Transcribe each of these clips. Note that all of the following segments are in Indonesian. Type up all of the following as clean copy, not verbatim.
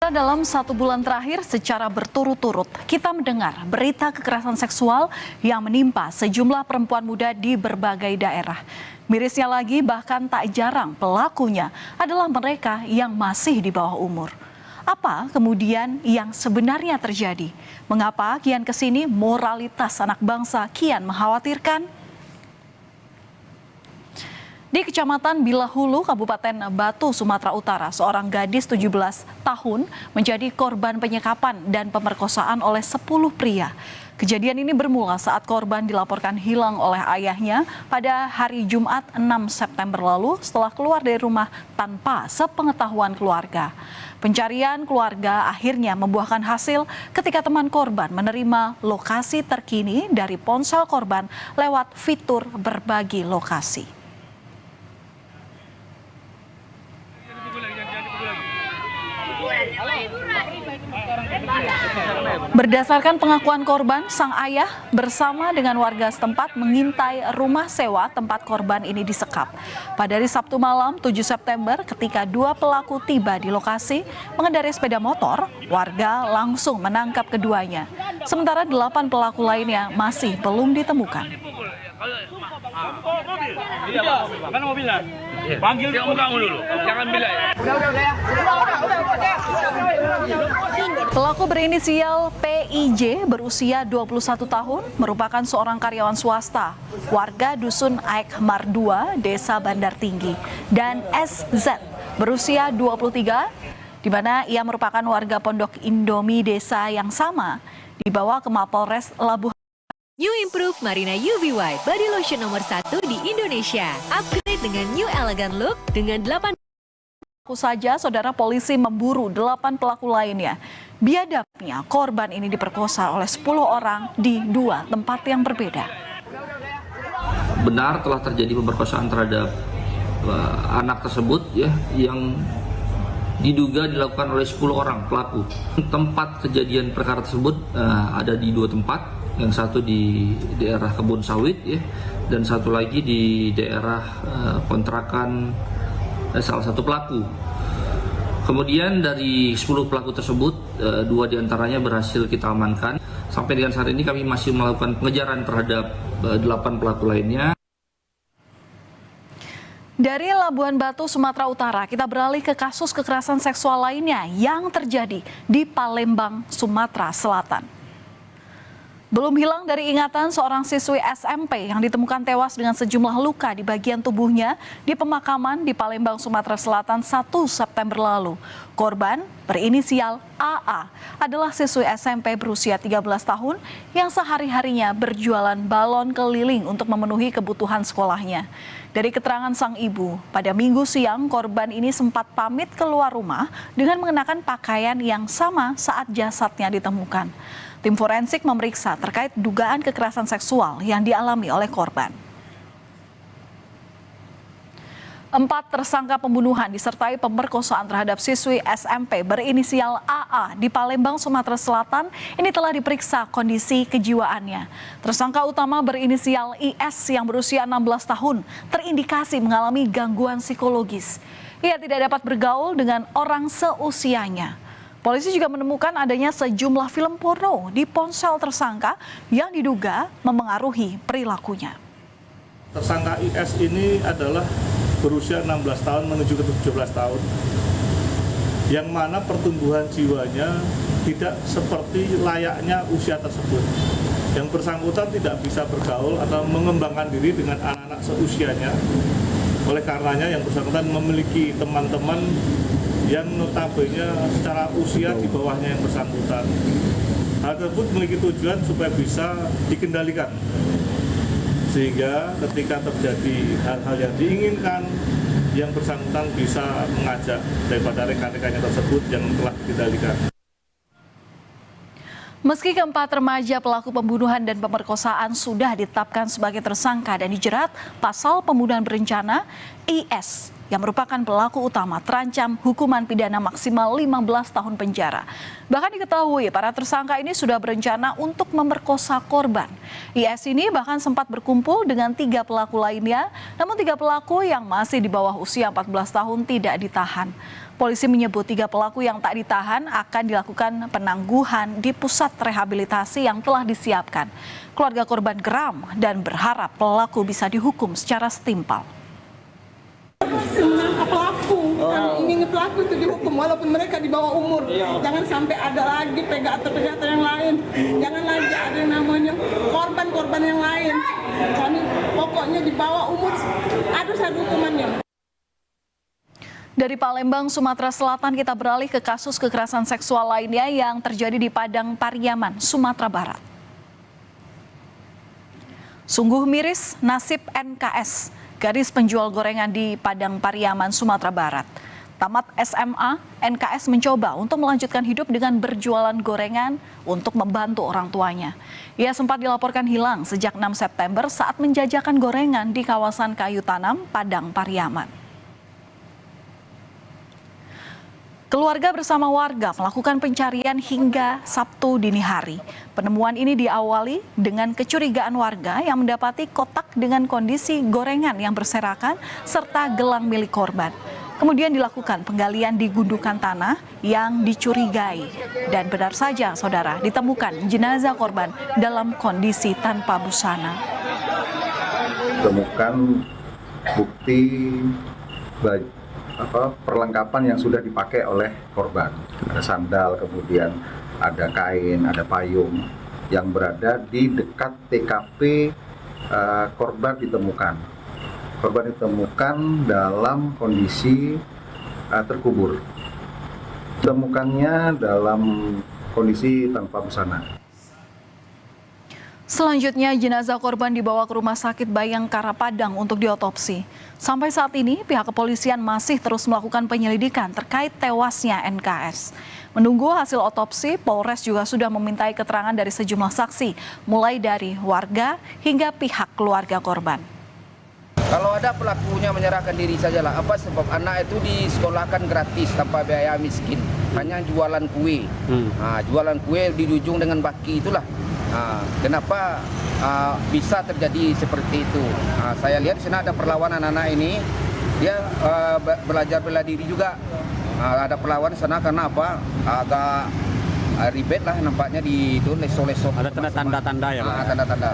Saudara, dalam 1 bulan terakhir secara berturut-turut kita mendengar berita kekerasan seksual yang menimpa sejumlah perempuan muda di berbagai daerah. Mirisnya lagi, bahkan tak jarang pelakunya adalah mereka yang masih di bawah umur. Apa kemudian yang sebenarnya terjadi? Mengapa kian kesini moralitas anak bangsa kian mengkhawatirkan? Di Kecamatan Bilahulu, Kabupaten Batu, Sumatera Utara, seorang gadis 17 tahun menjadi korban penyekapan dan pemerkosaan oleh 10 pria. Kejadian ini bermula saat korban dilaporkan hilang oleh ayahnya pada hari Jumat 6 September lalu setelah keluar dari rumah tanpa sepengetahuan keluarga. Pencarian keluarga akhirnya membuahkan hasil ketika teman korban menerima lokasi terkini dari ponsel korban lewat fitur berbagi lokasi. Berdasarkan pengakuan korban, sang ayah bersama dengan warga setempat mengintai rumah sewa tempat korban ini disekap. Pada hari Sabtu malam 7 September, ketika 2 pelaku tiba di lokasi mengendarai sepeda motor, warga langsung menangkap keduanya. Sementara 8 pelaku lainnya masih belum ditemukan. Mana mobilnya? Panggil kamu dulu, jangan bilang. Pelaku berinisial PIJ berusia 21 tahun merupakan seorang karyawan swasta, warga Dusun Aikmar 2, Desa Bandar Tinggi, dan SZ berusia 23, di mana ia merupakan warga Pondok Indomie desa yang sama, dibawa ke Mapolres Labuhan. New Improve Marina UV White Body Lotion nomor 1 di Indonesia. Upgrade dengan new elegant look dengan 8 pelaku saja, saudara, polisi memburu 8 pelaku lainnya. Biadabnya, korban ini diperkosa oleh 10 orang di 2 tempat yang berbeda. Benar telah terjadi pemerkosaan terhadap anak tersebut ya, yang diduga dilakukan oleh 10 orang pelaku. Tempat kejadian perkara tersebut ada di 2 tempat. Yang satu di daerah kebun sawit ya, dan satu lagi di daerah kontrakan salah satu pelaku. Kemudian dari 10 pelaku tersebut, 2 diantaranya berhasil kita amankan. Sampai dengan saat ini kami masih melakukan pengejaran terhadap 8 pelaku lainnya. Dari Labuhan Batu, Sumatera Utara, kita beralih ke kasus kekerasan seksual lainnya yang terjadi di Palembang, Sumatera Selatan. Belum hilang dari ingatan seorang siswi SMP yang ditemukan tewas dengan sejumlah luka di bagian tubuhnya di pemakaman di Palembang, Sumatera Selatan 1 September lalu. Korban berinisial AA adalah siswi SMP berusia 13 tahun yang sehari-harinya berjualan balon keliling untuk memenuhi kebutuhan sekolahnya. Dari keterangan sang ibu, pada Minggu siang korban ini sempat pamit keluar rumah dengan mengenakan pakaian yang sama saat jasadnya ditemukan. Tim forensik memeriksa terkait dugaan kekerasan seksual yang dialami oleh korban. 4 tersangka pembunuhan disertai pemerkosaan terhadap siswi SMP berinisial AA di Palembang, Sumatera Selatan ini telah diperiksa kondisi kejiwaannya. Tersangka utama berinisial IS yang berusia 16 tahun terindikasi mengalami gangguan psikologis. Ia tidak dapat bergaul dengan orang seusianya. Polisi juga menemukan adanya sejumlah film porno di ponsel tersangka yang diduga memengaruhi perilakunya. Tersangka IS ini adalah berusia 16 tahun menuju ke 17 tahun, yang mana pertumbuhan jiwanya tidak seperti layaknya usia tersebut. Yang bersangkutan tidak bisa bergaul atau mengembangkan diri dengan anak-anak seusianya. Oleh karenanya yang bersangkutan memiliki teman-teman yang notabene secara usia di bawahnya yang bersangkutan. Hal tersebut memiliki tujuan supaya bisa dikendalikan, sehingga ketika terjadi hal-hal yang diinginkan, yang bersangkutan bisa mengajak daripada rekan-rekannya tersebut yang telah dikendalikan. Meski keempat remaja pelaku pembunuhan dan pemerkosaan sudah ditetapkan sebagai tersangka dan dijerat pasal pembunuhan berencana, IS yang merupakan pelaku utama terancam hukuman pidana maksimal 15 tahun penjara. Bahkan diketahui para tersangka ini sudah berencana untuk memerkosa korban. IS ini bahkan sempat berkumpul dengan 3 pelaku lainnya, namun 3 pelaku yang masih di bawah usia 14 tahun tidak ditahan. Polisi menyebut 3 pelaku yang tak ditahan akan dilakukan penangguhan di pusat rehabilitasi yang telah disiapkan. Keluarga korban geram dan berharap pelaku bisa dihukum secara setimpal. Menangkap pelaku, kami ingin pelaku itu dihukum walaupun mereka di bawah umur. Jangan sampai ada lagi pegator yang lain. Jangan lagi ada yang namanya korban-korban yang lain. Kami pokoknya di bawah umur harus ada hukumannya. Dari Palembang, Sumatera Selatan, kita beralih ke kasus kekerasan seksual lainnya yang terjadi di Padang Pariaman, Sumatera Barat. Sungguh miris nasib NKS, gadis penjual gorengan di Padang Pariaman, Sumatera Barat. Tamat SMA, NKS mencoba untuk melanjutkan hidup dengan berjualan gorengan untuk membantu orang tuanya. Ia sempat dilaporkan hilang sejak 6 September saat menjajakan gorengan di kawasan Kayu Tanam, Padang Pariaman. Keluarga bersama warga melakukan pencarian hingga Sabtu dini hari. Penemuan ini diawali dengan kecurigaan warga yang mendapati kotak dengan kondisi gorengan yang berserakan serta gelang milik korban. Kemudian dilakukan penggalian di gundukan tanah yang dicurigai. Dan benar saja, saudara, ditemukan jenazah korban dalam kondisi tanpa busana. Temukan bukti perlengkapan yang sudah dipakai oleh korban. Ada sandal, kemudian ada kain, ada payung yang berada di dekat TKP korban ditemukan. Korban ditemukan dalam kondisi terkubur. Ditemukannya dalam kondisi tanpa busana. Selanjutnya, jenazah korban dibawa ke Rumah Sakit Bayangkara Padang untuk diotopsi. Sampai saat ini, pihak kepolisian masih terus melakukan penyelidikan terkait tewasnya NKS. Menunggu hasil otopsi, Polres juga sudah memintai keterangan dari sejumlah saksi, mulai dari warga hingga pihak keluarga korban. Kalau ada pelakunya menyerahkan diri sajalah. Apa sebab anak itu disekolahkan gratis tanpa biaya miskin, hanya jualan kue. Jualan kue di ujung dengan baki itulah. Kenapa bisa terjadi seperti itu? Saya lihat di sana ada perlawanan anak ini, dia belajar bela diri juga. Ada perlawanan di sana karena apa? Agak ribet lah nampaknya di itu leso-leso. Ada tanda-tanda ya, Pak? Tanda-tanda.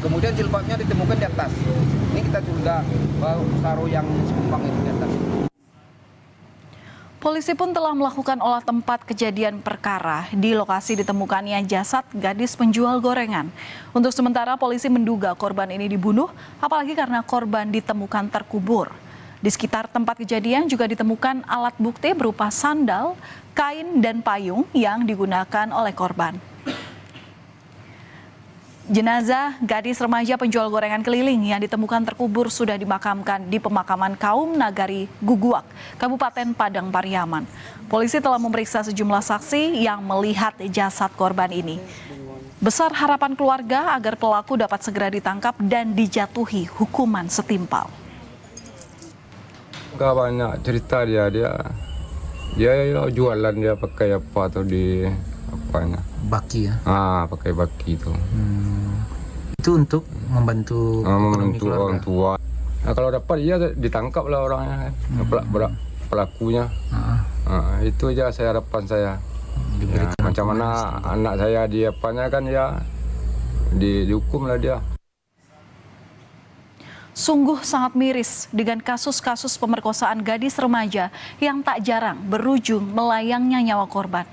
Kemudian jilbabnya ditemukan di atas. Ini kita curiga sarung yang sekumpang itu di atas. Polisi pun telah melakukan olah tempat kejadian perkara. Di lokasi ditemukannya jasad gadis penjual gorengan. Untuk sementara polisi menduga korban ini dibunuh, apalagi karena korban ditemukan terkubur. Di sekitar tempat kejadian juga ditemukan alat bukti berupa sandal, kain, dan payung yang digunakan oleh korban. Jenazah gadis remaja penjual gorengan keliling yang ditemukan terkubur sudah dimakamkan di pemakaman kaum Nagari Guguak, Kabupaten Padang Pariaman. Polisi telah memeriksa sejumlah saksi yang melihat jasad korban ini. Besar harapan keluarga agar pelaku dapat segera ditangkap dan dijatuhi hukuman setimpal. Gak banyak cerita dia jualan, dia pakai apa tuh di apanya? Baki ya? Pakai baki itu. Itu untuk membantu orang tua. Nah, kalau dapat dia ditangkap lah orangnya, pelakunya. Itu aja harapan saya. Ya, macam mana anak saya dia apanya kan ya dihukum lah dia. Sungguh sangat miris dengan kasus-kasus pemerkosaan gadis remaja yang tak jarang berujung melayangnya nyawa korban.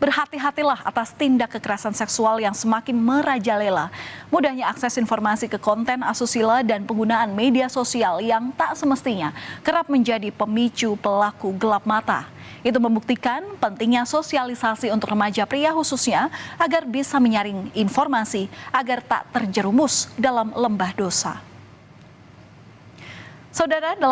Berhati-hatilah atas tindak kekerasan seksual yang semakin merajalela. Mudahnya akses informasi ke konten asusila dan penggunaan media sosial yang tak semestinya kerap menjadi pemicu pelaku gelap mata. Itu membuktikan pentingnya sosialisasi untuk remaja pria khususnya agar bisa menyaring informasi agar tak terjerumus dalam lembah dosa. Saudara, dalam